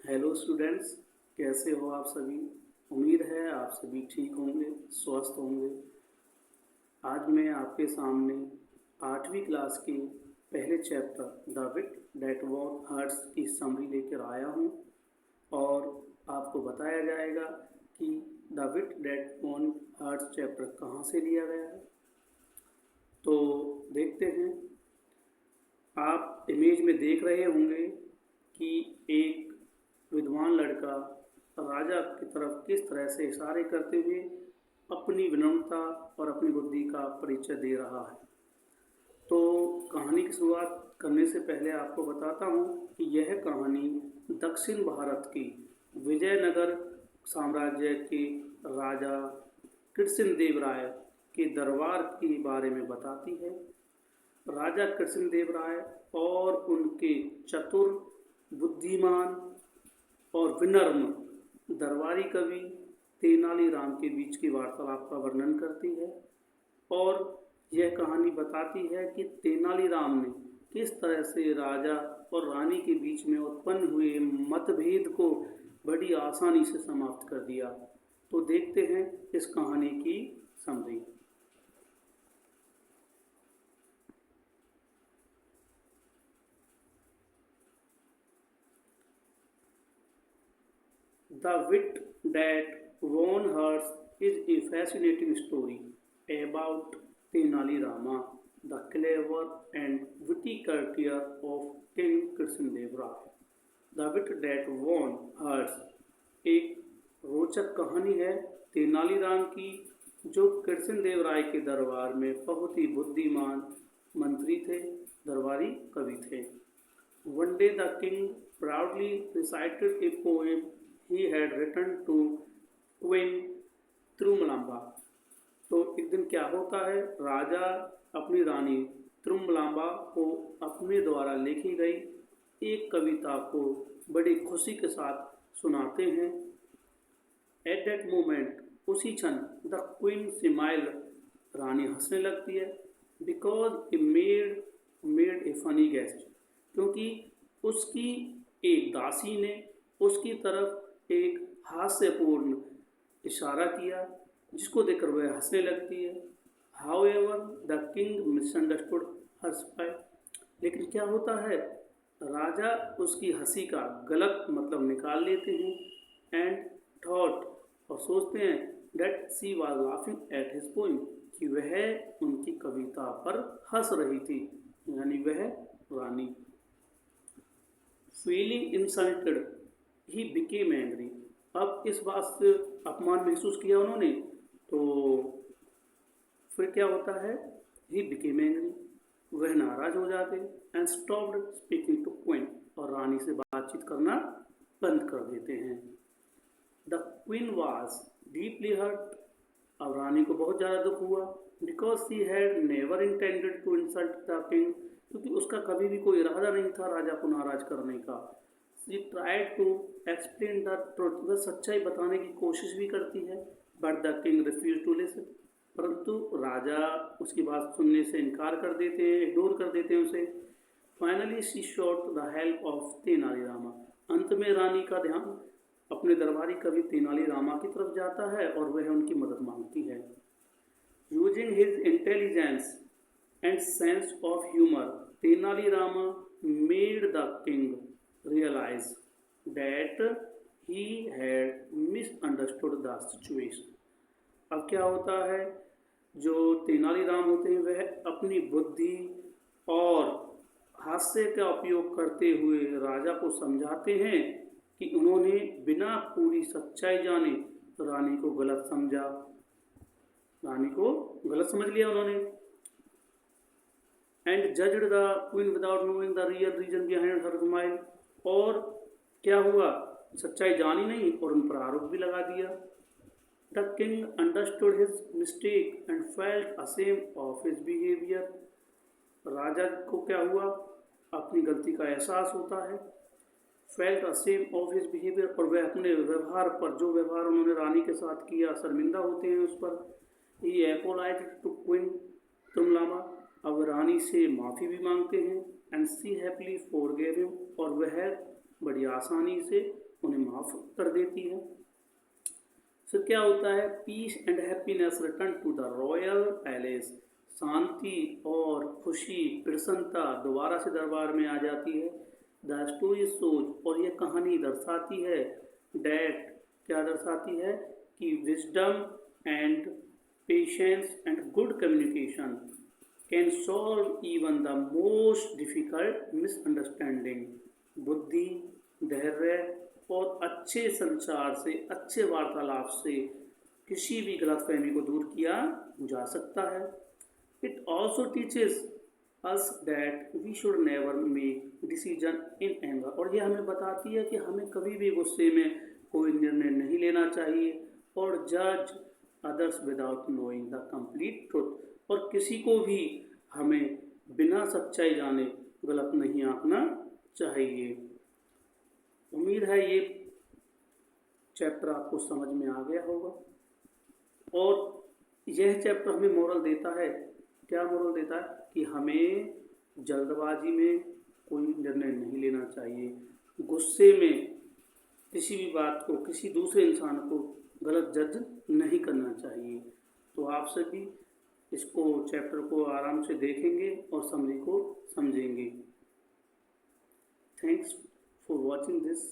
Hello students, कैसे हो आप सभी। उम्मीद है आप सभी ठीक होंगे, स्वस्थ होंगे। आज मैं आपके सामने 8वीं क्लास के पहले chapter the wit that won hearts की समरी लेकर आया हूँ और आपको बताया जाएगा कि the wit that won hearts chapter कहाँ से लिया गया है। तो देखते हैं। आप इमेज में देख रहे होंगे कि एक विद्वान लड़का राजा की तरफ किस तरह से इशारे करते हुए अपनी विनम्रता और अपनी बुद्धि का परिचय दे रहा है। तो कहानी की शुरुआत करने से पहले आपको बताता हूँ कि यह कहानी दक्षिण भारत की विजयनगर साम्राज्य के राजा कृष्णदेव राय के दरबार के बारे में बताती है। राजा कृष्णदेव राय और उनके चतुर, बुद्धिमान और विनम्र दरबारी कवि तेनालीराम के बीच की वार्तालाप का वर्णन करती है और यह कहानी बताती है कि तेनालीराम ने किस तरह से राजा और रानी के बीच में उत्पन्न हुए मतभेद को बड़ी आसानी से समाप्त कर दिया। तो देखते हैं इस कहानी की summary. The Wit That Won Hearts is a fascinating story about Tenali Rama, the clever and witty courtier of King Krishndev Rai. The Wit That Won Hearts एक रोचक कहानी है तेनालीराम की, जो कृष्णदेव राय के दरबार में बहुत ही बुद्धिमान मंत्री थे, दरबारी कवि थे। One day the king proudly recited a poem he had written to Queen त्रुमलाम्बा। तो एक दिन क्या होता है, राजा अपनी रानी त्रुमलाम्बा को अपने द्वारा लिखी गई एक कविता को बड़ी खुशी के साथ सुनाते हैं। एट दैट मोमेंट, उसी क्षण, द क्वीन स्माइल, रानी हंसने लगती है। Because A made a funny guest, क्योंकि उसकी एक दासी ने उसकी तरफ एक हास्यपूर्ण इशारा किया, जिसको देखकर वह हंसने लगती है। However the king misunderstood her spy, लेकिन क्या होता है, राजा उसकी हंसी का गलत मतलब निकाल लेते हैं। एंड थॉट, और सोचते हैं, that she was laughing at his poem, कि वह उनकी कविता पर हंस रही थी, यानी वह रानी। Feeling insulted he became angry, अब इस बात से अपमान महसूस किया उन्होंने, तो फिर क्या होता है, ही बिकेम एंग्री, वह नाराज हो जाते। And stopped speaking to queen, और रानी से बातचीत करना बंद कर देते हैं। The queen was deeply hurt, अब रानी को बहुत ज़्यादा दुख हुआ। Because she had never intended to insult the king, क्योंकि उसका कभी भी कोई इरादा नहीं था राजा को नाराज करने का। She tried to explain the truth, वह सच्चाई बताने की कोशिश भी करती है। But the king refuse to listen, परंतु राजा उसकी बात सुनने से इनकार कर देते हैं, इग्नोर कर देते हैं उसे। Finally she shot the help of Tenali Rama, अंत में रानी का ध्यान अपने दरबारी कवि तेनालीरामा की तरफ जाता है और वह उनकी मदद मांगती है। Using his intelligence and sense of humour, Tenali Rama made the king realize that he had misunderstood the situation. अब क्या होता है, जो तेनालीराम होते हैं वह अपनी बुद्धि और हास्य का उपयोग करते हुए राजा को समझाते हैं कि उन्होंने बिना पूरी सच्चाई जाने रानी को गलत समझा, रानी को गलत समझ लिया उन्होंने। And judged the queen without knowing the real reason behind her smile, और क्या हुआ, सच्चाई जानी नहीं और उन पर आरोप भी लगा दिया। The king understood his mistake and felt ashamed of his behaviour, राजा को क्या हुआ, अपनी गलती का एहसास होता है। Felt ashamed of his behaviour, और वह अपने व्यवहार पर, जो व्यवहार उन्होंने रानी के साथ किया, शर्मिंदा होते हैं उस पर। ही एपोलाइज्ड टू क्वीन त्रुमलामा, अब रानी से माफ़ी भी मांगते हैं। And she happily forgave him, और वह बड़ी आसानी से उन्हें माफ़ कर देती है। फिर क्या होता है, peace and happiness return to the royal palace, शांति और खुशी प्रसन्नता दोबारा से दरबार में आ जाती है। द स्टोरी सोच, और ये कहानी दर्शाती है डैट, क्या दर्शाती है कि wisdom and patience and good communication can solve even the most difficult misunderstanding. बुद्धि, धैर्य और अच्छे संचार से, अच्छे वार्तालाप से किसी भी गलतफहमी को दूर किया जा सकता है। It also teaches us that we should never make decision in anger, और यह हमें बताती है कि हमें कभी भी गुस्से में कोई निर्णय नहीं लेना चाहिए। और जज others without knowing the complete truth, और किसी को भी हमें बिना सच्चाई जाने गलत नहीं आंकना चाहिए। उम्मीद है ये चैप्टर आपको समझ में आ गया होगा। और यह चैप्टर हमें मोरल देता है, क्या मोरल देता है, कि हमें जल्दबाजी में कोई निर्णय नहीं लेना चाहिए, गुस्से में किसी भी बात को, किसी दूसरे इंसान को गलत जज नहीं करना चाहिए। तो आप सभी इसको, चैप्टर को आराम से देखेंगे और समझी को समझेंगे। Thanks for watching this